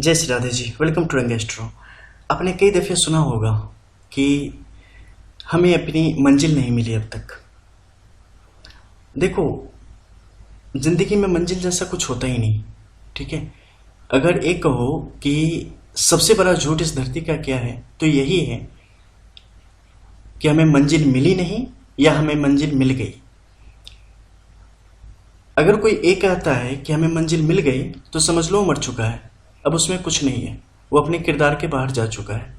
जय Shri Radhe ji. Welcome to Rang astro. आपने कई दफ़े सुना होगा कि हमें अपनी मंजिल नहीं मिली अब तक। देखो, ज़िंदगी में मंजिल जैसा कुछ होता ही नहीं, ठीक है। अगर एक कहो कि सबसे बड़ा झूठ इस धरती का क्या है तो यही है कि हमें मंजिल मिली नहीं या हमें मंजिल मिल गई। अगर कोई एक कहता है कि हमें मंजिल मिल गई तो समझ लो मर चुका है, अब उसमें कुछ नहीं है, वो अपने किरदार के बाहर जा चुका है।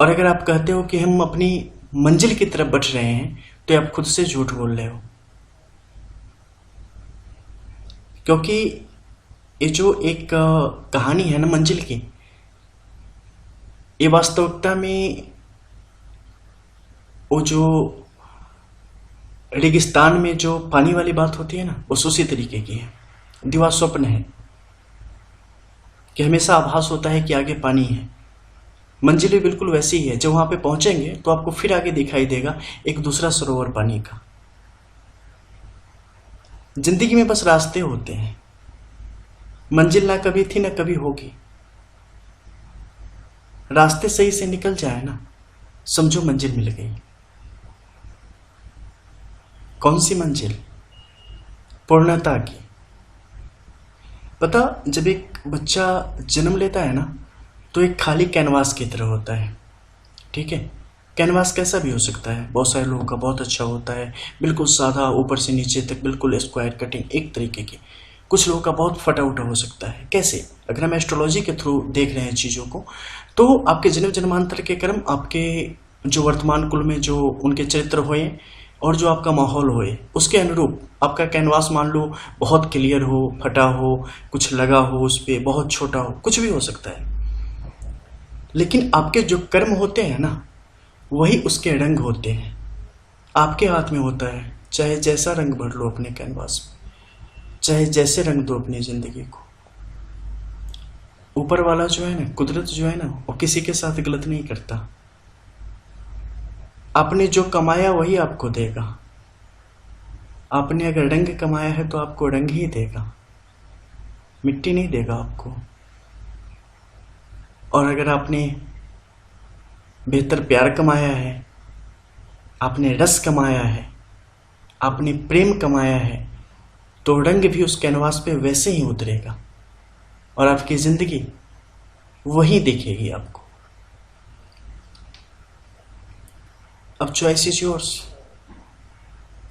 और अगर आप कहते हो कि हम अपनी मंजिल की तरफ बढ़ रहे हैं तो आप खुद से झूठ बोल रहे हो, क्योंकि ये जो एक कहानी है ना मंजिल की, ये वास्तविकता में वो जो रेगिस्तान में जो पानी वाली बात होती है ना, उस उसी तरीके की है। दीवार स्वप्न है कि हमेशा आभास होता है कि आगे पानी है। मंजिल भी बिल्कुल वैसी ही है, जब वहां पे पहुंचेंगे तो आपको फिर आगे दिखाई देगा एक दूसरा सरोवर पानी का। जिंदगी में बस रास्ते होते हैं, मंजिल ना कभी थी ना कभी होगी। रास्ते सही से निकल जाए ना, समझो मंजिल मिल गई। कौन सी मंजिल? पूर्णता की। पता, जब एक बच्चा जन्म लेता है ना तो एक खाली कैनवास की तरह होता है, ठीक है। कैनवास कैसा भी हो सकता है, बहुत सारे लोगों का बहुत अच्छा होता है, बिल्कुल सादा ऊपर से नीचे तक बिल्कुल स्क्वायर कटिंग एक तरीके की। कुछ लोगों का बहुत फटा उठा हो सकता है। कैसे? अगर हम एस्ट्रोलॉजी के थ्रू देख रहे हैं चीज़ों को, तो आपके जन्म जन्मांतर के कर्म, आपके जो वर्तमान कुल में जो उनके चरित्र हुए और जो आपका माहौल होए, उसके अनुरूप आपका कैनवास मान लो बहुत क्लियर हो, फटा हो, कुछ लगा हो उस पर, बहुत छोटा हो, कुछ भी हो सकता है। लेकिन आपके जो कर्म होते हैं ना, वही उसके रंग होते हैं। आपके हाथ में होता है, चाहे जैसा रंग भर लो अपने कैनवास में, चाहे जैसे रंग दो अपनी जिंदगी को। ऊपर वाला जो है ना, कुदरत जो है ना, वो किसी के साथ गलत नहीं करता। आपने जो कमाया वही आपको देगा। आपने अगर रंग कमाया है तो आपको रंग ही देगा, मिट्टी नहीं देगा आपको। और अगर आपने बेहतर प्यार कमाया है, आपने रस कमाया है, आपने प्रेम कमाया है, तो रंग भी उस कैनवास पे वैसे ही उतरेगा और आपकी जिंदगी वही दिखेगी आपको। अब चॉइस इज योर्स।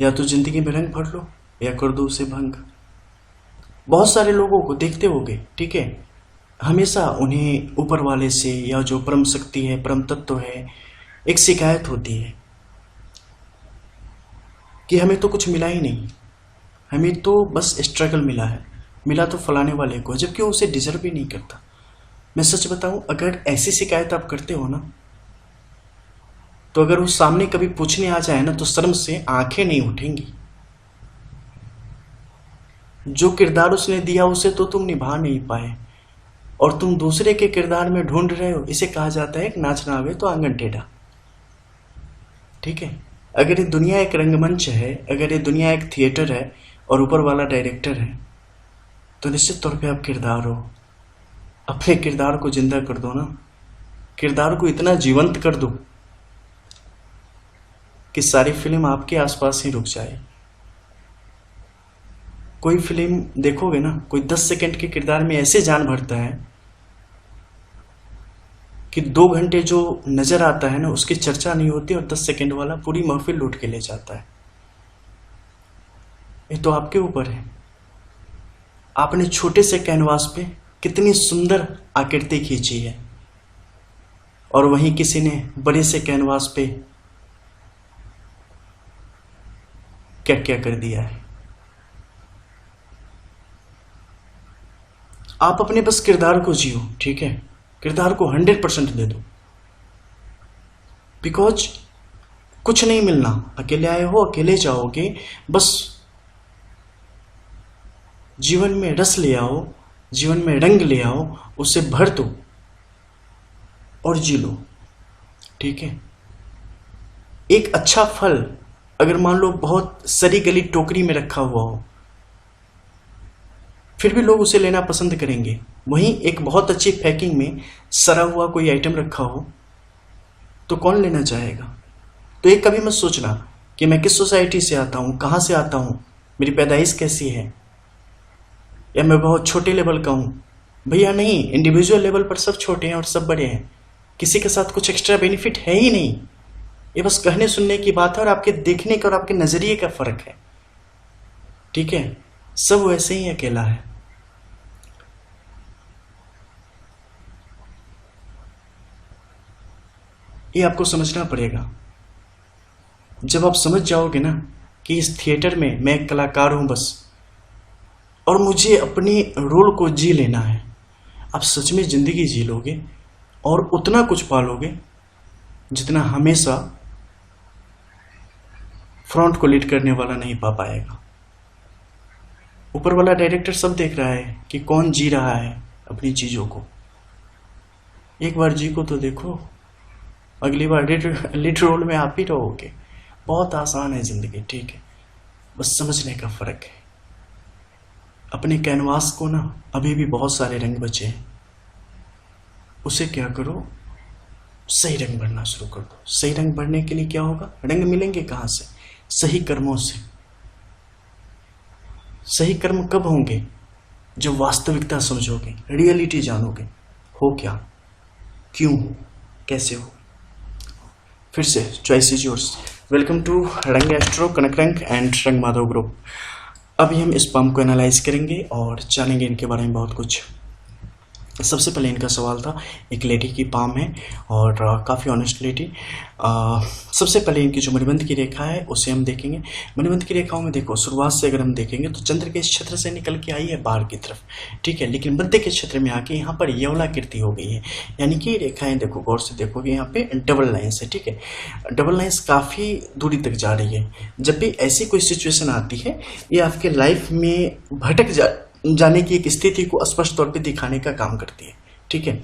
या तो जिंदगी में रंग भर लो या कर दो उसे भंग। बहुत सारे लोगों को देखते होगे, ठीक है, हमेशा उन्हें ऊपर वाले से या जो परम शक्ति है, परम तत्व है, एक शिकायत होती है कि हमें तो कुछ मिला ही नहीं, हमें तो बस स्ट्रगल मिला है, मिला तो फलाने वाले को, जबकि वो उसे डिजर्व भी नहीं करता। मैं सच बताऊं, अगर ऐसी शिकायत आप करते हो ना, तो अगर वो सामने कभी पूछने आ जाए ना तो शर्म से आंखें नहीं उठेंगी। जो किरदार उसने दिया उसे तो तुम निभा नहीं पाए और तुम दूसरे के किरदार में ढूंढ रहे हो। इसे कहा जाता है नाच ना आवे तो आंगन टेढ़ा, ठीक है। अगर ये दुनिया एक रंगमंच है, अगर ये दुनिया एक थिएटर है और ऊपर वाला डायरेक्टर है, तो निश्चित तौर पे आप किरदार हो। अपने किरदार को जिंदा कर दो ना, किरदार को इतना जीवंत कर दो कि सारी फिल्म आपके आसपास ही रुक जाए। कोई फिल्म देखोगे ना, कोई 10 सेकंड के किरदार में ऐसे जान भरता है कि 2 घंटे जो नजर आता है ना उसकी चर्चा नहीं होती और 10 सेकंड वाला पूरी महफिल लूट के ले जाता है। ये तो आपके ऊपर है। आपने छोटे से कैनवास पे कितनी सुंदर आकृति खींची है और वहीं किसी ने बड़े से कैनवास पे क्या क्या कर दिया है। आप अपने बस किरदार को जियो, ठीक है, किरदार को 100% दे दो। बिकॉज कुछ नहीं मिलना, अकेले आए हो अकेले जाओगे। बस जीवन में रस ले आओ, जीवन में रंग ले आओ, उसे भर दो और जी लो, ठीक है। एक अच्छा फल अगर मान लो बहुत सड़ी गली टोकरी में रखा हुआ हो, फिर भी लोग उसे लेना पसंद करेंगे, वहीं एक बहुत अच्छी पैकिंग में सड़ा हुआ कोई आइटम रखा हो तो कौन लेना चाहेगा। तो ये कभी मत सोचना कि मैं किस सोसाइटी से आता हूँ, कहाँ से आता हूँ, मेरी पैदाइश कैसी है, या मैं बहुत छोटे लेवल का हूँ। भैया नहीं, इंडिविजुअल लेवल पर सब छोटे हैं और सब बड़े हैं, किसी के साथ कुछ एक्स्ट्रा बेनिफिट है ही नहीं। ये बस कहने सुनने की बात है और आपके देखने का और आपके नजरिए का फर्क है, ठीक है। सब वैसे ही अकेला है। ये आपको समझना पड़ेगा। जब आप समझ जाओगे ना कि इस थिएटर में मैं एक कलाकार हूं बस, और मुझे अपने रोल को जी लेना है, आप सच में जिंदगी जी लोगे और उतना कुछ पालोगे जितना हमेशा फ्रंट को लीड करने वाला नहीं पा पाएगा। ऊपर वाला डायरेक्टर सब देख रहा है कि कौन जी रहा है अपनी चीजों को। एक बार जी को तो देखो, अगली बार लीड रोल में आप ही रहोगे। बहुत आसान है जिंदगी, ठीक है, बस समझने का फर्क है। अपने कैनवास को ना अभी भी बहुत सारे रंग बचे हैं, उसे क्या करो, सही रंग भरना शुरू कर दो। सही रंग भरने के लिए क्या होगा, रंग मिलेंगे कहां से, सही कर्मों से। सही कर्म कब होंगे, जब वास्तविकता समझोगे, रियलिटी जानोगे, हो क्या, क्यों हो, कैसे हो। फिर से choice is yours. Welcome to Rang Astro, Kanak Rang and रंग माधव ग्रुप। अभी हम इस पाम को एनालाइज करेंगे और जानेंगे इनके बारे में बहुत कुछ। सबसे पहले इनका सवाल था, एक लेडी की पाम है और काफ़ी ऑनेस्ट लेडी। सबसे पहले इनकी जो मणिबंध की रेखा है उसे हम देखेंगे। मणिबंध की रेखाओं में देखो, शुरुआत से अगर हम देखेंगे तो चंद्र के इस क्षेत्र से निकल के आई है बाहर की तरफ, ठीक है, लेकिन मध्य के क्षेत्र में आके यहाँ पर यवलाकृति हो गई है। यानी कि रेखाएं देखो, गौर से देखोगे यहाँ पे डबल लाइन्स है, ठीक है। डबल लाइन्स काफ़ी दूरी तक जा रही है। जब भी ऐसी कोई सिचुएशन आती है, ये आपके लाइफ में भटक जाने की एक स्थिति को स्पष्ट तौर पे दिखाने का काम करती है, ठीक है।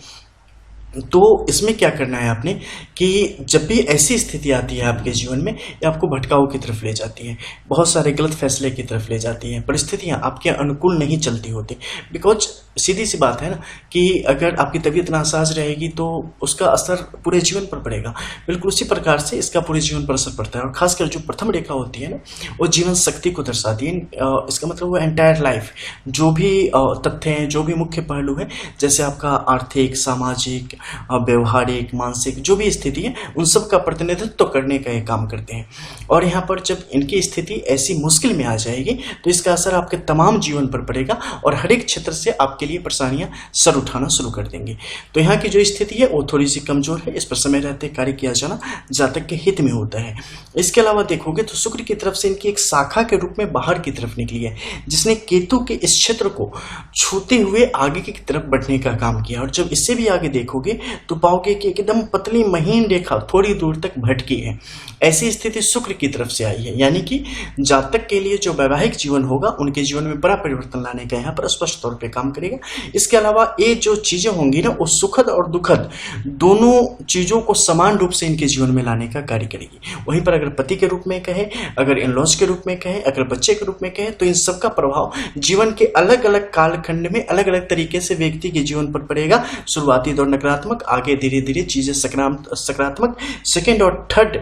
तो इसमें क्या करना है आपने कि जब भी ऐसी स्थिति आती है आपके जीवन में, ये आपको भटकाव की तरफ ले जाती है, बहुत सारे गलत फैसले की तरफ ले जाती हैं, परिस्थितियां आपके अनुकूल नहीं चलती होती। बिकॉज सीधी सी बात है ना कि अगर आपकी तबीयत नासाज रहेगी तो उसका असर पूरे जीवन पर पड़ेगा। बिल्कुल उसी प्रकार से इसका पूरे जीवन पर असर पड़ता है। और खासकर जो प्रथम रेखा होती है ना, वो जीवन शक्ति को दर्शाती है। इसका मतलब वो एंटायर लाइफ, जो भी तथ्य हैं, जो भी मुख्य पहलू है, जैसे आपका आर्थिक, सामाजिक, व्यवहारिक, मानसिक जो भी स्थिति है, उन सब का प्रतिनिधित्व करने का ये काम करते हैं। और यहाँ पर जब इनकी स्थिति ऐसी मुश्किल में आ जाएगी तो इसका असर आपके तमाम जीवन पर पड़ेगा और हर एक क्षेत्र से आपके लिए परेशानियां सर उठाना शुरू कर देंगी। तो यहाँ की जो स्थिति है वो थोड़ी सी कमजोर है, इस पर समय रहते कार्य किया जाना जातक के हित में होता है। इसके अलावा देखोगे तो शुक्र की तरफ से इनकी एक शाखा के रूप में बाहर की तरफ निकली है, जिसने केतु के इस क्षेत्र को छूते हुए आगे की तरफ बढ़ने का काम किया। और जब इससे भी आगे देखोगे तो पाओगे कि एकदम पतली महीन रेखा थोड़ी दूर तक भटकी है। ऐसी स्थिति शुक्र की तरफ से आई है, यानी कि जातक के लिए जो वैवाहिक जीवन होगा, उनके जीवन में बड़ा परिवर्तन लाने का यहाँ पर स्पष्ट तौर पे काम करेगा। इसके अलावा ये जो चीजें होंगी ना, वो सुखद और दुखद दोनों चीजों को समान रूप से इनके जीवन में लाने का कार्य करेगी। वहीं पर अगर पति के रूप में कहे, अगर इन-लॉज के रूप में कहे, अगर बच्चे के रूप में कहे, तो इन सबका प्रभाव जीवन के अलग अलग कालखंड में अलग अलग तरीके से व्यक्ति के जीवन पर पड़ेगा। शुरुआती दौर नकारात्मक, आगे धीरे धीरे चीजें सकारात्मक। सेकेंड और थर्ड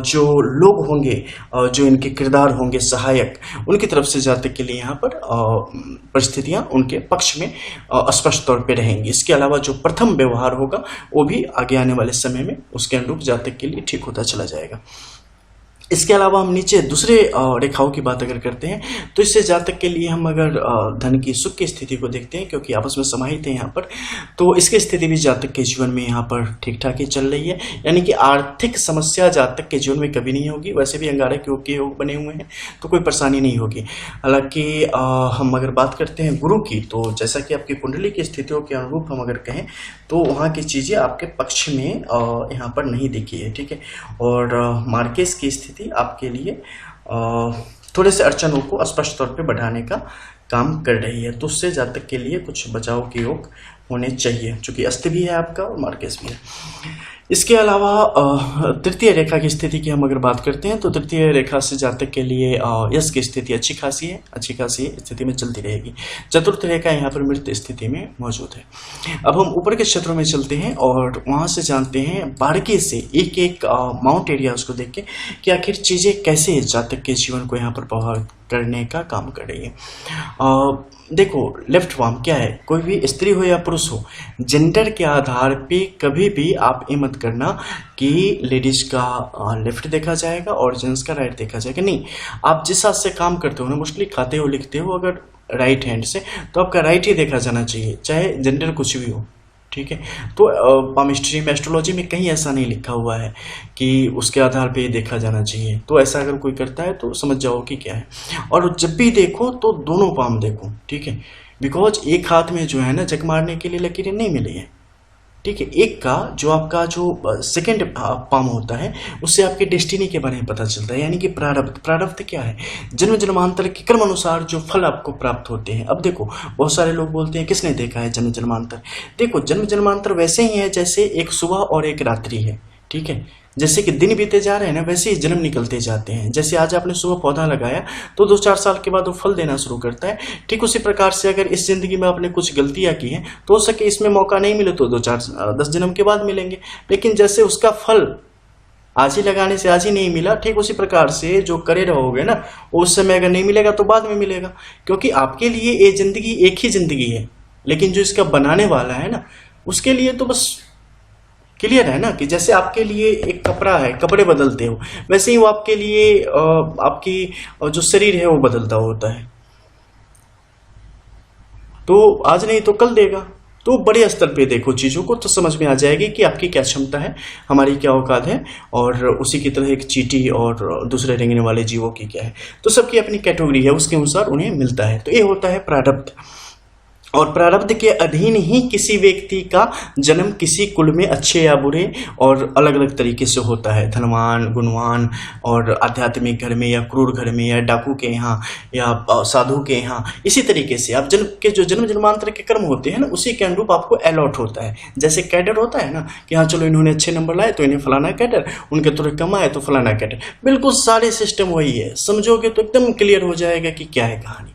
जो लोग होंगे, जो इनके किरदार होंगे सहायक, उनकी तरफ से जातक के लिए यहाँ पर परिस्थितियां उनके पक्ष में स्पष्ट तौर पे रहेंगी। इसके अलावा जो प्रथम व्यवहार होगा वो भी आगे आने वाले समय में उसके अनुरूप जातक के लिए ठीक होता चला जाएगा। इसके अलावा हम नीचे दूसरे रेखाओं की बात अगर करते हैं तो इससे जातक के लिए हम अगर धन की सुख की स्थिति को देखते हैं, क्योंकि आपस में समाहित है यहाँ पर, तो इसकी स्थिति भी जातक के जीवन में यहाँ पर ठीक ठाक ही चल रही है। यानी कि आर्थिक समस्या जातक के जीवन में कभी नहीं होगी। वैसे भी अंगारक योग के योग बने हुए हैं तो कोई परेशानी नहीं होगी। हालांकि हम अगर बात करते हैं गुरु की, तो जैसा कि आपकी कुंडली की स्थितियों के अनुरूप हम अगर कहें तो वहाँ की चीज़ें आपके पक्ष में यहाँ पर नहीं दिखी है, ठीक है। और मार्केस की स्थिति आपके लिए थोड़े से अड़चनों को स्पष्ट तौर पे बढ़ाने का काम कर रही है। तो उससे जातक के लिए कुछ बचाव के योग होने चाहिए, क्योंकि अस्त भी है आपका और मार्केस भी है। इसके अलावा तृतीय रेखा की स्थिति की हम अगर बात करते हैं तो तृतीय रेखा से जातक के लिए यश की स्थिति अच्छी खासी स्थिति में चलती रहेगी। चतुर्थ रेखा यहाँ पर मृत स्थिति में मौजूद है। अब हम ऊपर के क्षेत्रों में चलते हैं और वहाँ से जानते हैं बारीकी से एक एक माउंट एरिया उसको देख के कि आखिर चीज़ें कैसे जातक के जीवन को यहाँ पर प्रभावित करने का काम कर रही है। देखो, लेफ्ट वार्म क्या है, कोई भी स्त्री हो या पुरुष हो, जेंडर के आधार पे कभी भी आप ये मत करना कि लेडीज का लेफ्ट देखा जाएगा और जेंट्स का राइट देखा जाएगा। नहीं, आप जिस हाथ से काम करते हो ना, मोस्टली खाते हो लिखते हो अगर राइट हैंड से, तो आपका राइट ही देखा जाना चाहिए, चाहे जेंडर कुछ भी हो। ठीक है, तो पामिस्ट्री में, एस्ट्रोलॉजी में कहीं ऐसा नहीं लिखा हुआ है कि उसके आधार पे देखा जाना चाहिए। तो ऐसा अगर कोई करता है तो समझ जाओ कि क्या है। और जब भी देखो तो दोनों पाम देखो, ठीक है, बिकॉज एक हाथ में जो है ना जग मारने के लिए लकीरें नहीं मिली है। ठीक है, एक का जो आपका जो सेकंड पाम होता है उससे आपके डेस्टिनी के बारे में पता चलता है, यानी कि प्रारब्ध। प्रारब्ध क्या है? जन्म जन्मांतर के क्रम अनुसार जो फल आपको प्राप्त होते हैं। अब देखो, बहुत सारे लोग बोलते हैं किसने देखा है जन्म जन्मांतर। देखो, जन्म जन्मांतर वैसे ही है जैसे एक सुबह और एक रात्रि है। ठीक है, जैसे कि दिन बीते जा रहे हैं ना, वैसे ही जन्म निकलते जाते हैं। जैसे आज आपने सुबह पौधा लगाया तो 2-4 साल के बाद वो फल देना शुरू करता है। ठीक उसी प्रकार से अगर इस जिंदगी में आपने कुछ गलतियां की हैं तो हो सके इसमें मौका नहीं मिले तो 2-4-10 जन्म के बाद मिलेंगे। लेकिन जैसे उसका फल आज ही लगाने से आज ही नहीं मिला, ठीक उसी प्रकार से जो करे रहोगे ना, उस समय अगर नहीं मिलेगा तो बाद में मिलेगा। क्योंकि आपके लिए ये जिंदगी एक ही जिंदगी है, लेकिन जो इसका बनाने वाला है ना, उसके लिए तो बस क्लियर है ना कि जैसे आपके लिए एक कपड़ा है, कपड़े बदलते हो, वैसे ही वो आपके लिए आपकी जो शरीर है वो बदलता होता है। तो आज नहीं तो कल देगा। तो बड़े स्तर पे देखो चीज़ों को तो समझ में आ जाएगी कि आपकी क्या क्षमता है, हमारी क्या औकात है, और उसी की तरह एक चींटी और दूसरे रेंगने वाले जीवों की क्या है। तो सबकी अपनी कैटेगरी है, उसके अनुसार उन्हें मिलता है। तो ये होता है प्रारब्ध। और प्रारब्ध के अधीन ही किसी व्यक्ति का जन्म किसी कुल में अच्छे या बुरे और अलग अलग तरीके से होता है। धनवान, गुणवान और आध्यात्मिक घर में या क्रूर घर में या डाकू के यहाँ या साधु के यहाँ, इसी तरीके से आप जन्म के जो जन्म जन्मांतर के कर्म होते हैं ना, उसी के अनुरूप आपको अलॉट होता है। जैसे कैडर होता है ना कि हाँ चलो इन्होंने अच्छे नंबर लाए तो इन्हें फलाना कैडर, उनके थोड़े कम आए तो फलाना कैडर। बिल्कुल सारे सिस्टम वही है, समझोगे तो एकदम क्लियर हो जाएगा कि क्या है कहानी।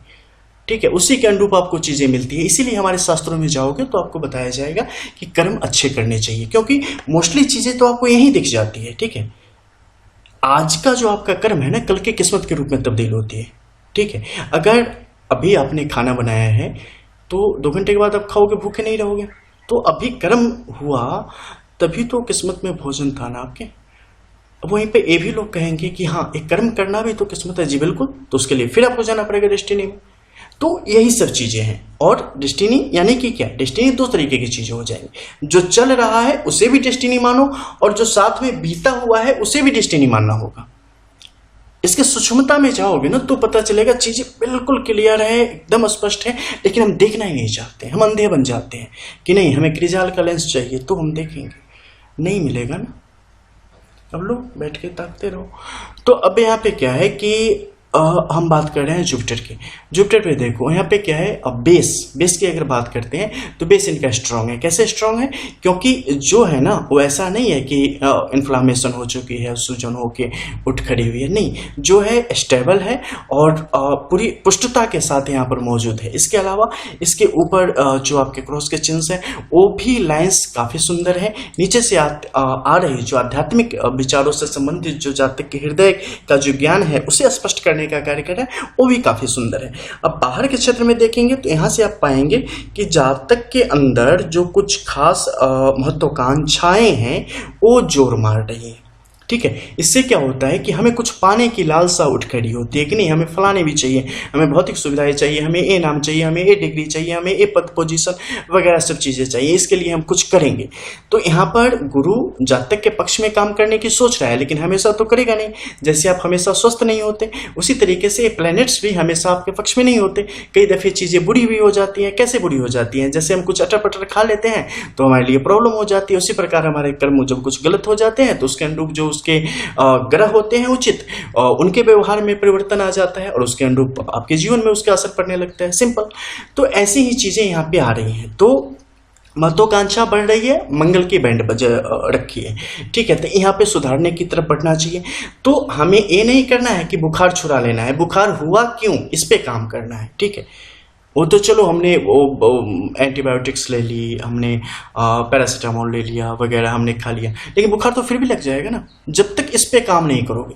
ठीक है, उसी के अनुरूप आपको चीजें मिलती है। इसीलिए हमारे शास्त्रों में जाओगे तो आपको बताया जाएगा कि कर्म अच्छे करने चाहिए, क्योंकि मोस्टली चीजें तो आपको यही दिख जाती है। ठीक है, आज का जो आपका कर्म है ना, कल के किस्मत के रूप में तब्दील होती है। ठीक है, अगर अभी आपने खाना बनाया है तो 2 घंटे के बाद आप खाओगे, भूखे नहीं रहोगे। तो अभी कर्म हुआ तभी तो किस्मत में भोजन था ना आपके। अब वहीं पे ये भी लोग कहेंगे कि हाँ, एक कर्म करना भी तो किस्मत है। जी बिल्कुल, तो उसके लिए फिर आपको जाना पड़ेगा डेस्टिनी में। तो यही सब चीजें हैं। और डेस्टिनी यानी कि क्या? डेस्टिनी 2 तरीके की चीजें हो जाएंगी। जो चल रहा है उसे भी डेस्टिनी मानो, और जो साथ में बीता हुआ है उसे भी डेस्टिनी मानना होगा। इसके सूक्ष्मता में जाओगे ना तो पता चलेगा चीजें बिल्कुल क्लियर है, एकदम स्पष्ट है, लेकिन हम देखना ही नहीं चाहते। हम अंधे बन जाते हैं कि नहीं, हमें क्रिजाल का लेंस चाहिए तो हम देखेंगे, नहीं मिलेगा ना। अब लोग बैठ के ताकते रहो। तो अब यहाँ पे क्या है कि हम बात कर रहे हैं जुपिटर की। जुपिटर पे देखो यहाँ पे क्या है, अब बेस की अगर बात करते हैं तो बेस इनका स्ट्रांग है। कैसे स्ट्रांग है? क्योंकि जो है ना वो ऐसा नहीं है कि इन्फ्लामेशन हो चुकी है, सूजन होके उठ खड़ी हुई है, नहीं, जो है स्टेबल है और पूरी पुष्टता के साथ यहाँ पर मौजूद है। इसके अलावा इसके ऊपर जो आपके क्रॉस के चिन्ह है वो भी लाइन्स काफी सुंदर है। नीचे से आ रही जो आध्यात्मिक विचारों से संबंधित जो जातक के हृदय का जो ज्ञान है उसे स्पष्ट करने का कार्य कर रहा है, वो भी काफी सुंदर है। अब बाहर के क्षेत्र में देखेंगे तो यहां से आप पाएंगे कि जातक के अंदर जो कुछ खास महत्वाकांक्षाएं हैं वो जोर मार रही है। ठीक है, इससे क्या होता है कि हमें कुछ पाने की लालसा उठ खड़ी होती है कि नहीं, हमें फलाने भी चाहिए, हमें भौतिक सुविधाएं चाहिए, हमें ये नाम चाहिए, हमें ये डिग्री चाहिए, हमें ये पद पोजीशन वगैरह सब चीजें चाहिए, इसके लिए हम कुछ करेंगे। तो यहाँ पर गुरु जातक के पक्ष में काम करने की सोच रहा है, लेकिन हमेशा तो करेगा नहीं। जैसे आप हमेशा स्वस्थ नहीं होते, उसी तरीके से प्लैनेट्स भी हमेशा आपके पक्ष में नहीं होते। कई दफे चीजें बुरी भी हो जाती हैं। कैसे बुरी हो जाती हैं? जैसे हम कुछ अटर पटर खा लेते हैं तो हमारे लिए प्रॉब्लम हो जाती है। उसी प्रकार हमारे कर्म जब कुछ गलत हो जाते हैं तो उसके अनुरूप जो उसके ग्रह होते हैं उचित, उनके व्यवहार में परिवर्तन आ जाता है और उसके अनुरूप आपके जीवन में उसका असर पड़ने लगता है। सिंपल। तो ऐसी ही चीजें यहाँ पे आ रही हैं। तो महत्वाकांक्षा बढ़ रही है, मंगल की बैंड बज रखी है, ठीक है। तो यहाँ पे सुधारने की तरफ बढ़ना चाहिए। तो हमें ये नहीं करना है कि बुखार छुड़ा लेना है, बुखार हुआ क्यों इस पे काम करना है, ठीक है। वो तो चलो हमने वो एंटीबायोटिक्स ले ली, हमने पैरासीटामोल ले लिया वगैरह हमने खा लिया, लेकिन बुखार तो फिर भी लग जाएगा ना जब तक इस पे काम नहीं करोगे।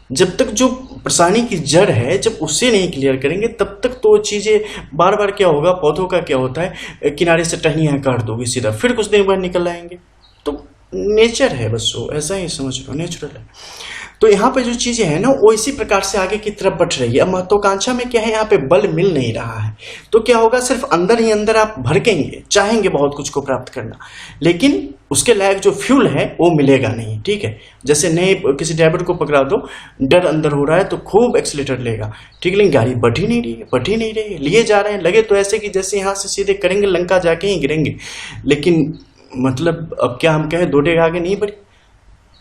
जब तक जो परेशानी की जड़ है जब उसे नहीं क्लियर करेंगे तब तक तो चीजें बार बार क्या होगा, पौधों का क्या होता है, किनारे से टहनियां काट दोगे सीधा, फिर कुछ दिन बाद निकल आएंगे। तो नेचर है बस, वो ऐसा ही समझ लो, नेचुरल है। तो यहाँ पे जो चीजें हैं ना वो इसी प्रकार से आगे की तरफ बढ़ रही है। अब महत्वाकांक्षा में क्या है, यहाँ पे बल मिल नहीं रहा है, तो क्या होगा, सिर्फ अंदर ही अंदर आप भड़केंगे, चाहेंगे बहुत कुछ को प्राप्त करना, लेकिन उसके लायक जो फ्यूल है वो मिलेगा नहीं, ठीक है। जैसे नए किसी ड्राइवर को पकड़ा दो, डर अंदर हो रहा है तो खूब एक्सीलेटर लेगा, ठीक है, लेकिन गाड़ी बढ़ ही नहीं रही है, बढ़ ही नहीं रही है, लिए जा रहे हैं, लगे तो ऐसे कि जैसे यहाँ से सीधे करेंगे लंका जाके ही गिरेंगे, लेकिन मतलब अब क्या हम कहें, दो डेग आगे नहीं बढ़ी,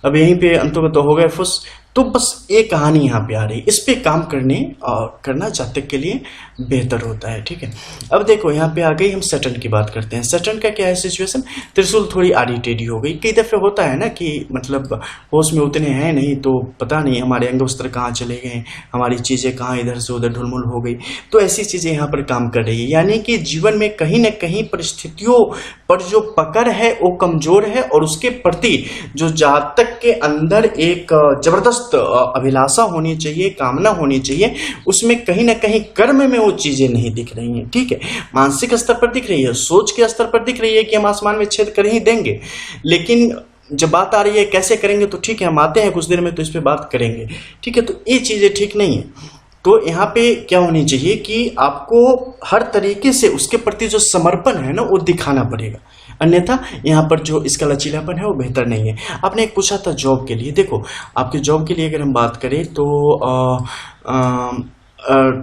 अब यहीं पे अंतोगत हो गए फुस। तो बस एक कहानी यहाँ पे आ रही, इस पे काम करना जातक के लिए बेहतर होता है, ठीक है। अब देखो यहाँ पे आ गई, हम सैटर्न की बात करते हैं। सैटर्न का क्या है सिचुएशन, त्रिशूल थोड़ी आड़ी टेढ़ी हो गई। कई दफे होता है ना कि मतलब होश में उतने हैं नहीं, तो पता नहीं हमारे अंग वस्त्र कहाँ चले गए, हमारी चीजें कहाँ इधर से उधर ढुलमुल हो गई, तो ऐसी चीजें यहाँ पर काम कर रही है। यानी कि जीवन में कहीं ना कहीं परिस्थितियों पर जो पकड़ है वो कमजोर है, और उसके प्रति जो जातक के अंदर एक जबरदस्त अभिलाषा होनी चाहिए, कामना होनी चाहिए, उसमें कहीं ना कहीं कर्म में वो चीजें नहीं दिख रही हैं, ठीक है। मानसिक स्तर पर दिख रही है, सोच के स्तर पर दिख रही है कि हम आसमान में छेद कर ही देंगे, लेकिन जब बात आ रही है कैसे करेंगे, तो ठीक है हम आते हैं कुछ देर में तो इस पे बात करेंगे, ठीक है। तो ये चीजें ठीक नहीं है। तो यहाँ पे क्या होनी चाहिए कि आपको हर तरीके से उसके प्रति जो समर्पण है ना वो दिखाना पड़ेगा, अन्यथा यहाँ पर जो इसका लचीलापन है वो बेहतर नहीं है। आपने एक पूछा था जॉब के लिए, देखो आपके जॉब के लिए अगर हम बात करें तो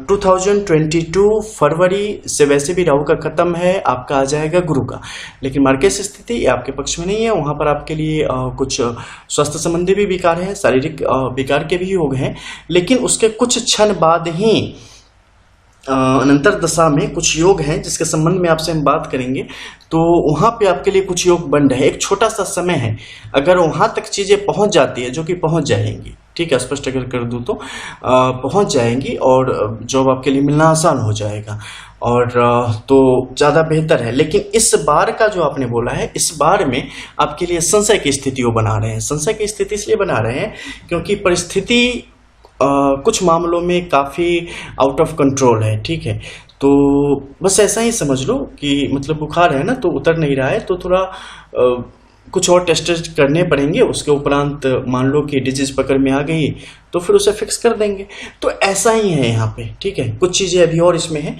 2022 फरवरी से वैसे भी राहु का खत्म है, आपका आ जाएगा गुरु का, लेकिन मार्केट स्थिति ये आपके पक्ष में नहीं है। वहां पर आपके लिए कुछ स्वास्थ्य संबंधी भी विकार है, शारीरिक विकार के भी योग हैं, लेकिन उसके कुछ क्षण बाद ही अनंतर दशा में कुछ योग हैं जिसके संबंध में आपसे हम बात करेंगे। तो वहां पे आपके लिए कुछ योग बन रहे हैं, एक छोटा सा समय है, अगर वहां तक चीजें पहुंच जाती है, जो कि पहुंच जाएंगी, ठीक है, स्पष्ट अगर कर दूं तो पहुंच जाएंगी और जॉब आपके लिए मिलना आसान हो जाएगा, और तो ज्यादा बेहतर है। लेकिन इस बार का जो आपने बोला है, इस बार में आपके लिए संशय की स्थिति वो बना रहे हैं। संशय की स्थिति इसलिए बना रहे हैं क्योंकि परिस्थिति कुछ मामलों में काफी आउट ऑफ कंट्रोल है, ठीक है। तो बस ऐसा ही समझ लो कि मतलब बुखार है ना तो उतर नहीं रहा है, तो थोड़ा कुछ और टेस्ट करने पड़ेंगे, उसके उपरांत मान लो कि डिजीज पकड़ में आ गई तो फिर उसे फिक्स कर देंगे। तो ऐसा ही है यहाँ पे, ठीक है। कुछ चीजें अभी और इसमें है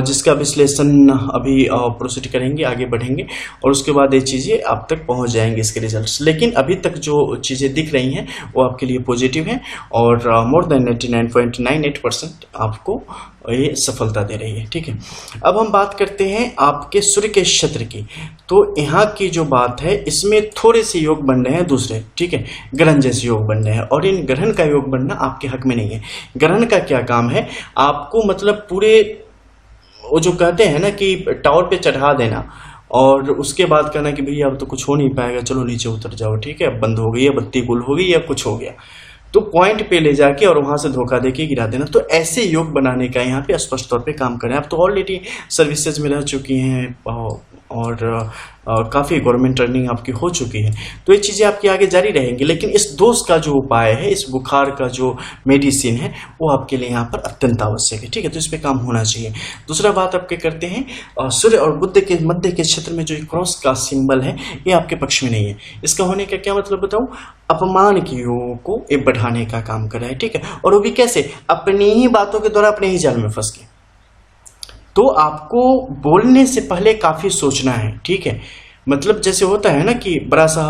जिसका विश्लेषण अभी प्रोसीड करेंगे, आगे बढ़ेंगे, और उसके बाद ये चीजें आप तक पहुंच जाएंगे इसके रिजल्ट्स। लेकिन अभी तक जो चीजें दिख रही हैं वो आपके लिए पॉजिटिव हैं, और मोर देन 99.98% आपको ये सफलता दे रही है, ठीक है। अब हम बात करते हैं आपके सूर्य के क्षेत्र की। तो यहाँ की जो बात है इसमें थोड़े से योग बन रहे हैं दूसरे, ठीक है, ग्रहण जैसे योग बन रहे हैं, और इन ग्रहण का योग बनना आपके हक में नहीं है। ग्रहण का क्या काम है, आपको मतलब पूरे वो जो कहते हैं ना कि टावर पे चढ़ा देना, और उसके बाद कहना कि भैया अब तो कुछ हो नहीं पाएगा, चलो नीचे उतर जाओ, ठीक है, अब बंद हो गई है, बत्ती गुल हो गई या कुछ हो गया, तो पॉइंट पे ले जाके और वहां से धोखा देके गिरा देना। तो ऐसे योग बनाने का यहाँ पे स्पष्ट तौर पे काम करें। आप तो ऑलरेडी सर्विसेज में रह चुकी हैं और काफ़ी गवर्नमेंट ट्रेनिंग आपकी हो चुकी है, तो ये चीज़ें आपकी आगे जारी रहेंगी। लेकिन इस दोष का जो उपाय है, इस बुखार का जो मेडिसिन है, वो आपके लिए यहाँ पर अत्यंत आवश्यक है, ठीक है। तो इस पर काम होना चाहिए। दूसरा बात आपके करते हैं सूर्य और बुध के मध्य के क्षेत्र में जो क्रॉस का सिंबल है ये आपके पक्ष में नहीं है। इसका होने का क्या मतलब बताऊँ, अपमान की योगों को ये बढ़ाने का काम कर रहा है, ठीक है। और वो भी कैसे, अपनी ही बातों के द्वारा अपने ही जाल में फंस के। तो आपको बोलने से पहले काफी सोचना है, ठीक है। मतलब जैसे होता है ना कि बड़ा सा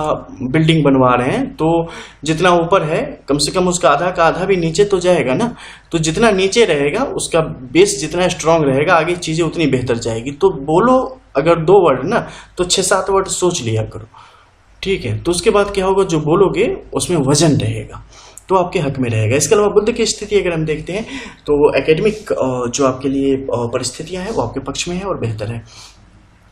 बिल्डिंग बनवा रहे हैं, तो जितना ऊपर है कम से कम उसका आधा का आधा भी नीचे तो जाएगा ना, तो जितना नीचे रहेगा उसका बेस जितना स्ट्रांग रहेगा, आगे चीजें उतनी बेहतर जाएगी। तो बोलो अगर 2 वर्ड ना, तो 6-7 वर्ड सोच लिया करो, ठीक है। तो उसके बाद क्या होगा, जो बोलोगे उसमें वजन रहेगा, तो आपके हक में रहेगा। इसके अलावा बुध की स्थिति अगर हम देखते हैं तो एकेडमिक जो आपके लिए परिस्थितियां हैं वो आपके पक्ष में है और बेहतर है।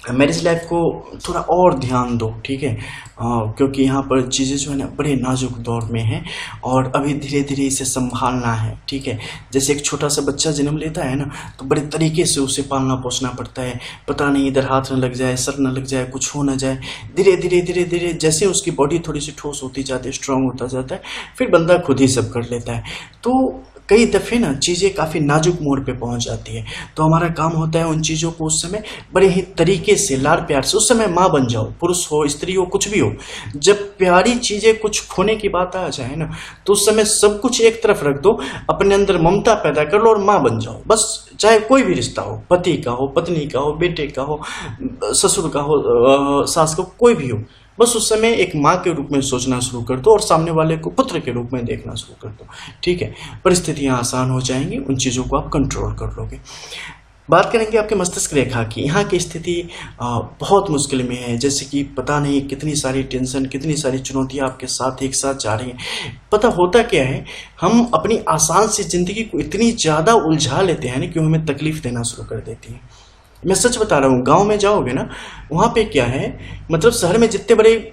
मैरिज लाइफ को थोड़ा और ध्यान दो, ठीक है। क्योंकि यहाँ पर चीज़ें जो है ना बड़े नाजुक दौर में हैं और अभी धीरे धीरे इसे संभालना है, ठीक है। जैसे एक छोटा सा बच्चा जन्म लेता है ना, तो बड़े तरीके से उसे पालना पोसना पड़ता है। पता नहीं इधर हाथ न लग जाए, सर न लग जाए, कुछ हो न जाए। धीरे धीरे धीरे धीरे जैसे उसकी बॉडी थोड़ी सी ठोस होती जाती है, स्ट्रांग होता जाता है, फिर बंदा खुद ही सब कर लेता है। तो कई दफ़े ना चीज़ें काफ़ी नाजुक मोड़ पे पहुंच जाती है, तो हमारा काम होता है उन चीज़ों को उस समय बड़े ही तरीके से, लाड़ प्यार से, उस समय माँ बन जाओ, पुरुष हो स्त्री हो कुछ भी हो। जब प्यारी चीज़ें कुछ खोने की बात आ जाए ना, तो उस समय सब कुछ एक तरफ रख दो, अपने अंदर ममता पैदा कर लो और माँ बन जाओ। बस चाहे कोई भी रिश्ता हो, पति का हो, पत्नी का हो, बेटे का हो, ससुर का हो, सास का, कोई भी हो, बस उस समय एक माँ के रूप में सोचना शुरू कर दो और सामने वाले को पुत्र के रूप में देखना शुरू कर दो, ठीक है। परिस्थितियाँ आसान हो जाएंगी, उन चीज़ों को आप कंट्रोल कर लोगे। बात करेंगे आपके मस्तिष्क रेखा की। यहाँ की स्थिति बहुत मुश्किल में है, जैसे कि पता नहीं कितनी सारी टेंशन, कितनी सारी चुनौतियाँ आपके साथ एक साथ जा रही हैं। पता होता क्या है, हम अपनी आसान सी ज़िंदगी को इतनी ज़्यादा उलझा लेते हैं ना कि हमें तकलीफ देना शुरू कर देती है। मैं सच बता रहा हूँ, गांव में जाओगे ना, वहाँ पे क्या है, मतलब शहर में जितने बड़े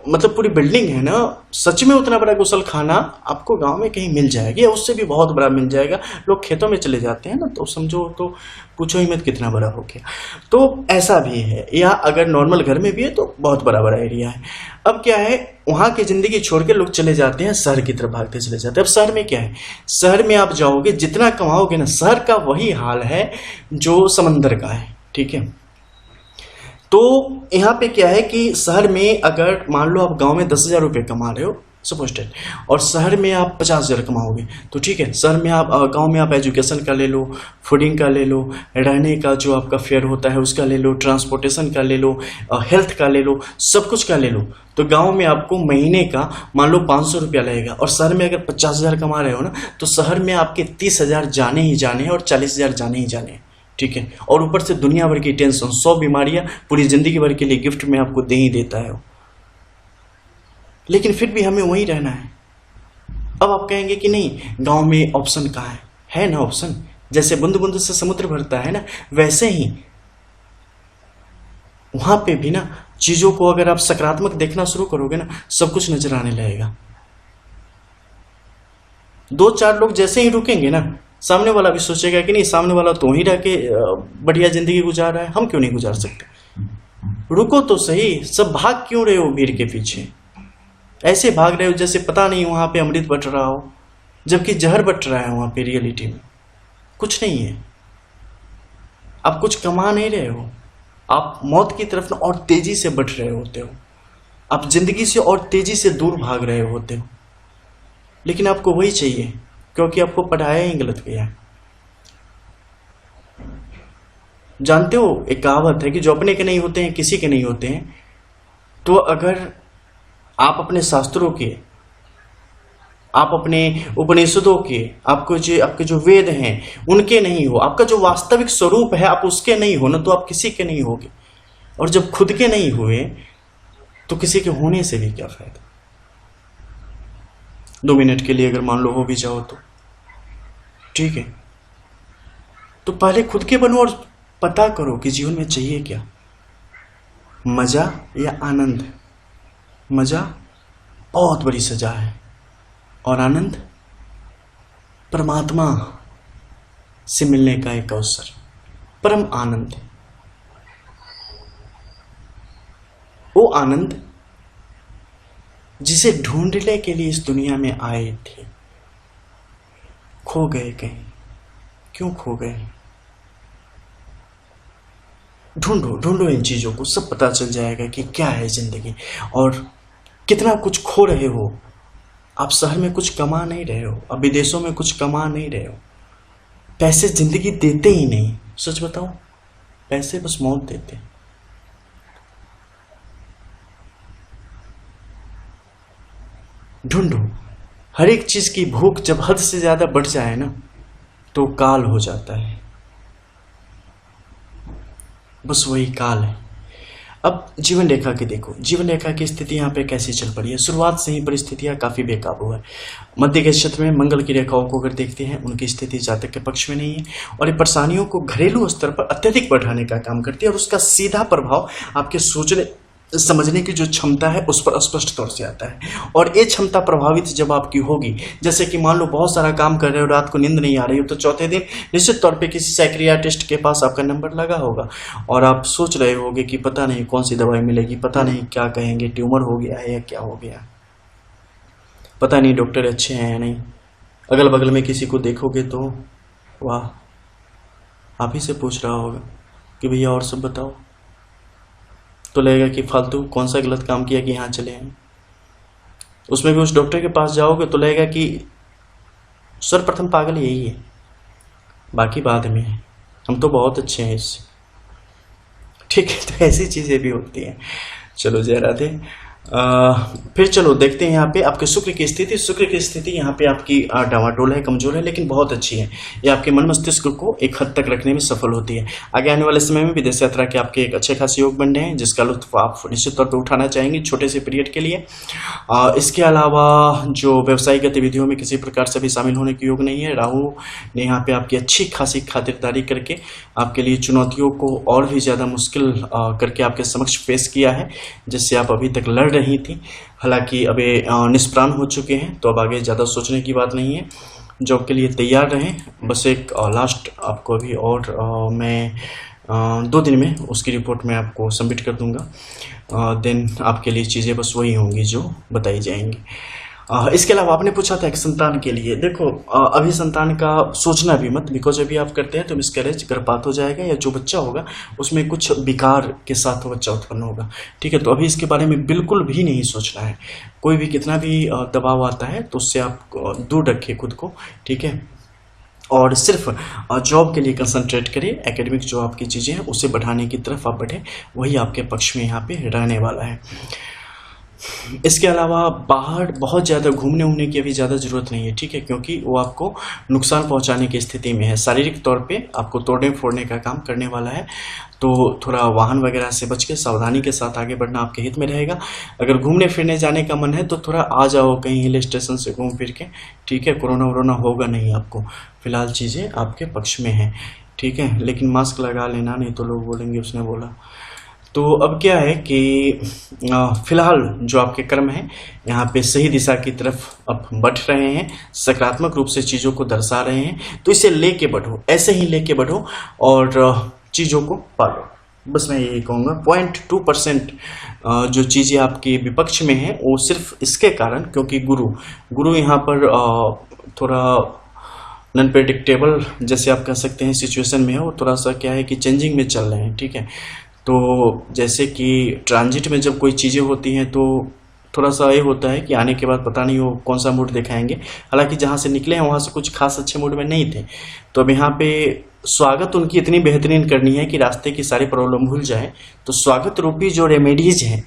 मतलब पूरी बिल्डिंग है ना, सच में उतना बड़ा गुसल खाना आपको गांव में कहीं मिल जाएगा, या उससे भी बहुत बड़ा मिल जाएगा। लोग खेतों में चले जाते हैं ना, तो समझो, तो पूछो ही मत कितना बड़ा हो गया। तो ऐसा भी है, या अगर नॉर्मल घर में भी है तो बहुत बड़ा बड़ा एरिया है। अब क्या है, वहाँ की ज़िंदगी छोड़ के लोग चले जाते हैं, शहर की तरफ भागते चले जाते हैं। अब शहर में क्या है, शहर में आप जाओगे, जितना कमाओगे ना, शहर का वही हाल है जो समंदर का है, ठीक है। तो यहाँ पे क्या है कि शहर में अगर मान लो आप गांव में 10,000 रुपये कमा रहे हो सपोज दैट, और शहर में आप 50,000 कमाओगे, तो ठीक है, शहर में आप, गांव में आप एजुकेशन का ले लो, फूडिंग का ले लो, रहने का जो आपका फेयर होता है उसका ले लो, ट्रांसपोर्टेशन का ले लो, हेल्थ का ले लो, सब कुछ का ले लो। तो गांव में आपको महीने का मान लो 500 रुपया लगेगा, और शहर में अगर 50,000 कमा रहे हो ना, तो शहर में आपके 30,000 जाने ही जाने हैं और 40,000 जाने ही जाने हैं, ठीक है। और ऊपर से दुनिया भर की टेंशन, 100 बीमारियां पूरी जिंदगी भर के लिए गिफ्ट में आपको दे ही देता है वो। लेकिन फिर भी हमें वहीं रहना है। अब आप कहेंगे कि नहीं, गांव में ऑप्शन कहाँ है ना ऑप्शन। जैसे बूंद बूंद से समुद्र भरता है ना, वैसे ही वहां पे भी ना चीजों को अगर आप सकारात्मक देखना शुरू करोगे ना, सब कुछ नजर आने लगेगा। 2-4 लोग जैसे ही रुकेंगे ना, सामने वाला भी सोचेगा कि नहीं, सामने वाला तो ही रह के बढ़िया जिंदगी गुजार रहा है, हम क्यों नहीं गुजार सकते। रुको तो सही, सब भाग क्यों रहे हो भीड़ के पीछे। ऐसे भाग रहे हो जैसे पता नहीं वहां पे अमृत बट रहा हो, जबकि जहर बट रहा है वहां पे। रियलिटी में कुछ नहीं है, आप कुछ कमा नहीं रहे हो, आप मौत की तरफ और तेजी से बढ़ रहे होते हो, आप जिंदगी से और तेजी से दूर भाग रहे होते हो। लेकिन आपको वही चाहिए, क्योंकि आपको पढ़ाया ही गलत गया है। जानते हो, एक कहावत है कि जो अपने के नहीं होते हैं किसी के नहीं होते हैं। तो अगर आप अपने शास्त्रों के, आप अपने उपनिषदों के, आपके जो वेद हैं उनके नहीं हो, आपका जो वास्तविक स्वरूप है आप उसके नहीं हो ना, तो आप किसी के नहीं होगे। और जब खुद के नहीं हुए तो किसी के होने से भी क्या फायदा। 2 मिनट के लिए अगर मान लो हो भी जाओ तो ठीक है। तो पहले खुद के बनो और पता करो कि जीवन में चाहिए क्या, मजा या आनंद। मजा बहुत बड़ी सजा है, और आनंद परमात्मा से मिलने का एक अवसर, परम आनंद। वो आनंद जिसे ढूंढने के लिए इस दुनिया में आए थे, खो गए कहीं। क्यों खो गए? ढूंढो ढूंढो इन चीजों को, सब पता चल जाएगा कि क्या है जिंदगी और कितना कुछ खो रहे हो। आप शहर में कुछ कमा नहीं रहे हो, अब विदेशों में कुछ कमा नहीं रहे हो। पैसे जिंदगी देते ही नहीं, सच बताओ, पैसे बस मौत देते। ढूंढो, हर एक चीज की भूख जब हद से ज्यादा बढ़ जाए ना, तो काल हो जाता है। बस वही काल है। अब जीवन रेखा की देखो, जीवन रेखा की स्थिति यहाँ पे कैसी चल पड़ी है। शुरुआत से ही परिस्थितियां काफी बेकाबू है। मध्य के क्षेत्र में मंगल की रेखाओं को अगर देखते हैं, उनकी स्थिति जातक के पक्ष में नहीं है और ये परेशानियों को घरेलू स्तर पर अत्यधिक बढ़ाने का काम करती है और उसका सीधा प्रभाव आपके सोचने समझने की जो क्षमता है उस पर स्पष्ट तौर से आता है। और ये क्षमता प्रभावित जब आपकी होगी, जैसे कि मान लो बहुत सारा काम कर रहे हो, रात को नींद नहीं आ रही हो, तो चौथे दिन निश्चित तौर पे किसी साइकियाट्रिस्ट के पास आपका नंबर लगा होगा और आप सोच रहे होगे कि पता नहीं कौन सी दवाई मिलेगी, पता नहीं क्या कहेंगे, ट्यूमर हो गया है या क्या हो गया, पता नहीं डॉक्टर अच्छे हैं या नहीं। अगल बगल में किसी को देखोगे तो वाह, आप ही से पूछ रहा होगा कि भैया और सब बताओ, तो लगेगा कि फालतू कौन सा गलत काम किया कि यहाँ चले हैं। उसमें भी उस डॉक्टर के पास जाओगे तो लगेगा कि सर्वप्रथम पागल यही है, बाकी बाद में है, हम तो बहुत अच्छे हैं इससे। ठीक है, तो ऐसी चीजें भी होती हैं। चलो जय राधे। फिर चलो देखते हैं यहाँ पे आपके शुक्र की स्थिति। शुक्र की स्थिति यहाँ पे आपकी डावाडोल है, कमजोर है, लेकिन बहुत अच्छी है। ये आपके मन मस्तिष्क को एक हद तक रखने में सफल होती है। आगे आने वाले समय में विदेश यात्रा के आपके एक अच्छे खासे योग बन रहे हैं, जिसका लुत्फ आप निश्चित तौर पर उठाना चाहेंगे छोटे से पीरियड के लिए। इसके अलावा जो व्यवसायिक गतिविधियों में किसी प्रकार से भी शामिल होने की योग नहीं है। राहु ने यहाँ पे आपकी अच्छी खासी खातिरदारी करके आपके लिए चुनौतियों को और भी ज्यादा मुश्किल करके आपके समक्ष पेश किया है, जिससे आप अभी तक लड़ रही थी। हालांकि अभी निष्प्राण हो चुके हैं, तो अब आगे ज़्यादा सोचने की बात नहीं है। जॉब के लिए तैयार रहें। बस एक लास्ट आपको अभी और मैं 2 दिन में उसकी रिपोर्ट मैं आपको सबमिट कर दूंगा। देन आपके लिए चीज़ें बस वही होंगी जो बताई जाएंगी। इसके अलावा आपने पूछा था एक संतान के लिए। देखो अभी संतान का सोचना भी मत, बिकॉज अभी आप करते हैं तो मिसकैरेज गर्भपात हो जाएगा, या जो बच्चा होगा उसमें कुछ विकार के साथ बच्चा उत्पन्न होगा। ठीक है, तो अभी इसके बारे में बिल्कुल भी नहीं सोचना है। कोई भी कितना भी दबाव आता है तो उससे आप दूर रखिए खुद को। ठीक है, और सिर्फ जॉब के लिए कंसंट्रेट करिए। एकेडमिक जो आपकी चीज़ें हैं उसे बढ़ाने की तरफ आप बढ़े, वही आपके पक्ष में यहाँ पे रहने वाला है। इसके अलावा बाहर बहुत ज़्यादा घूमने उमने की अभी ज़्यादा ज़रूरत नहीं है। ठीक है, क्योंकि वो आपको नुकसान पहुंचाने की स्थिति में है। शारीरिक तौर पे आपको तोड़ने फोड़ने का काम करने वाला है, तो थोड़ा वाहन वगैरह से बच के सावधानी के साथ आगे बढ़ना आपके हित में रहेगा। अगर घूमने फिरने जाने का मन है तो थोड़ा आ जाओ कहीं हिल स्टेशन से घूम फिर के। ठीक है, कोरोना वोरोना होगा नहीं आपको, फिलहाल चीज़ें आपके पक्ष में हैं। ठीक है, लेकिन मास्क लगा लेना, नहीं तो लोग बोलेंगे उसने बोला। तो अब क्या है कि फिलहाल जो आपके कर्म हैं यहाँ पे सही दिशा की तरफ अब बढ़ रहे हैं, सकारात्मक रूप से चीज़ों को दर्शा रहे हैं, तो इसे लेके बढ़ो, ऐसे ही लेके बढ़ो और चीज़ों को पालो। बस मैं यही कहूँगा। 0.2% जो चीज़ें आपके विपक्ष में हैं वो सिर्फ इसके कारण, क्योंकि गुरु यहाँ पर थोड़ा नॉन प्रेडिक्टेबल जैसे आप कह सकते हैं सिचुएशन में है। वो थोड़ा सा क्या है कि चेंजिंग में चल रहे हैं। ठीक है, तो जैसे कि ट्रांजिट में जब कोई चीज़ें होती हैं तो थोड़ा सा ये होता है कि आने के बाद पता नहीं वो कौन सा मूड दिखाएंगे। हालांकि जहाँ से निकले हैं वहाँ से कुछ खास अच्छे मूड में नहीं थे, तो अब यहाँ पे स्वागत उनकी इतनी बेहतरीन करनी है कि रास्ते की सारी प्रॉब्लम भूल जाए। तो स्वागत रूपी जो रेमेडीज हैं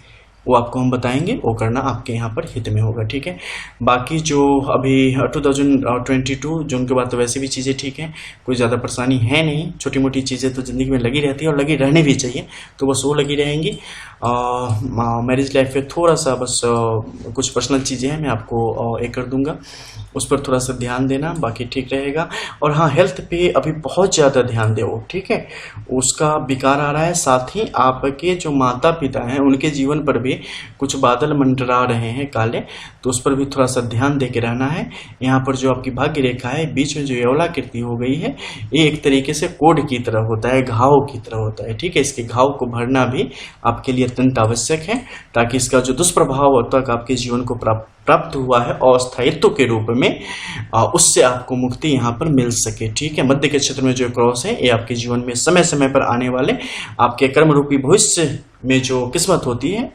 वो आपको हम बताएंगे, वो करना आपके यहाँ पर हित में होगा। ठीक है, बाकी जो अभी 2022 जून के बाद तो वैसे भी चीज़ें ठीक हैं, कोई ज़्यादा परेशानी है नहीं। छोटी मोटी चीज़ें तो ज़िंदगी में लगी रहती है और लगी रहने भी चाहिए, तो बस वो लगी रहेंगी। मैरिज लाइफ में थोड़ा सा बस कुछ पर्सनल चीज़ें हैं, मैं आपको एक कर दूंगा, उस पर थोड़ा सा ध्यान देना, बाकी ठीक रहेगा। और हाँ, हेल्थ पे अभी बहुत ज़्यादा ध्यान दो। ठीक है, उसका विकार आ रहा है, साथ ही आपके जो माता पिता हैं उनके जीवन पर भी कुछ बादल मंडरा रहे हैं काले, तो उस पर भी थोड़ा सा ध्यान दे के रहना है। यहाँ पर जो आपकी भाग्य रेखा है बीच में जो यौलाकृति हो गई है, ये एक तरीके से कोड की तरह होता है, घाव की तरह होता है। ठीक है, इसके घाव को भरना भी आपके लिए अत्यंत आवश्यक है, ताकि इसका जो दुष्प्रभाव अब तक आपके जीवन को प्राप्त हुआ है अस्थायित्व के रूप में, उससे आपको मुक्ति यहाँ पर मिल सके। ठीक है, मध्य के क्षेत्र में जो क्रॉस है ये आपके जीवन में समय समय पर आने वाले आपके कर्म रूपी भविष्य में जो किस्मत होती है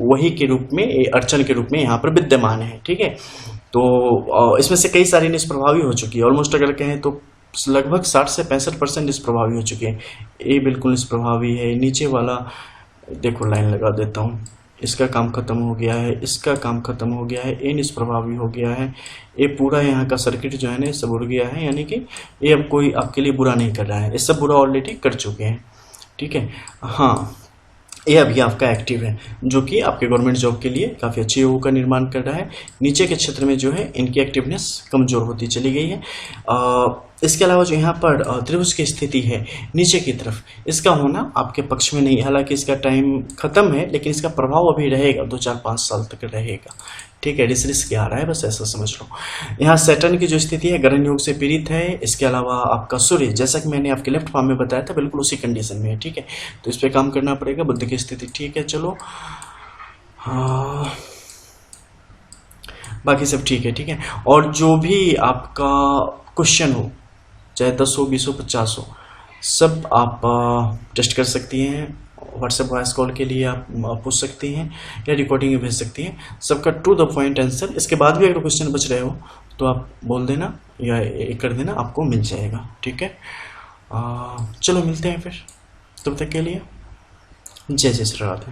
वही के रूप में, अड़चन के रूप में यहाँ पर विद्यमान है। ठीक है, तो इसमें से कई सारी निष्प्रभावी हो चुकी है। ऑलमोस्ट अगर कहें तो लगभग 60 से 65% निष्प्रभावी हो चुके हैं। ये बिल्कुल निष्प्रभावी है। नीचे वाला देखो, लाइन लगा देता हूँ, इसका काम खत्म हो गया है, इसका काम खत्म हो गया है, ये निष्प्रभावी हो गया है, ये पूरा यहाँ का सर्किट जो है ना सब उड़ गया है, यानी कि ये अब कोई आपके लिए बुरा नहीं कर रहा है, ये सब बुरा ऑलरेडी कर चुके हैं। ठीक है, हाँ, ये अभी आपका एक्टिव है, जो कि आपके गवर्नमेंट जॉब के लिए काफ़ी अच्छे योगों का निर्माण कर रहा है। नीचे के क्षेत्र में जो है इनकी एक्टिवनेस कमज़ोर होती चली गई है। इसके अलावा जो यहाँ पर त्रिभुज की स्थिति है नीचे की तरफ, इसका होना आपके पक्ष में नहीं है। हालांकि इसका टाइम खत्म है, लेकिन इसका प्रभाव अभी रहेगा, 2-4-5 साल तक रहेगा। ठीक है, रिस क्या आ रहा है, बस ऐसा समझ लो। यहाँ सैटर्न की जो स्थिति है ग्रहण योग से पीड़ित है। इसके अलावा आपका सूर्य, जैसा कि मैंने आपके लेफ्ट फॉर्म में बताया था, बिल्कुल उसी कंडीशन में है। ठीक है, तो इस पर काम करना पड़ेगा। बुध की स्थिति ठीक है, चलो बाकी सब ठीक है। ठीक है, और जो भी आपका क्वेश्चन हो, चाहे 10 हो, 20 हो, 50 हो, सब आप टेस्ट कर सकती हैं। व्हाट्सएप वॉइस कॉल के लिए आप पूछ सकती हैं या रिकॉर्डिंग में भेज सकती हैं। सबका टू द पॉइंट आंसर। इसके बाद भी अगर क्वेश्चन बच रहे हो तो आप बोल देना या एक कर देना, आपको मिल जाएगा। ठीक है, चलो मिलते हैं फिर, तब तक के लिए जय जय श्री राधे।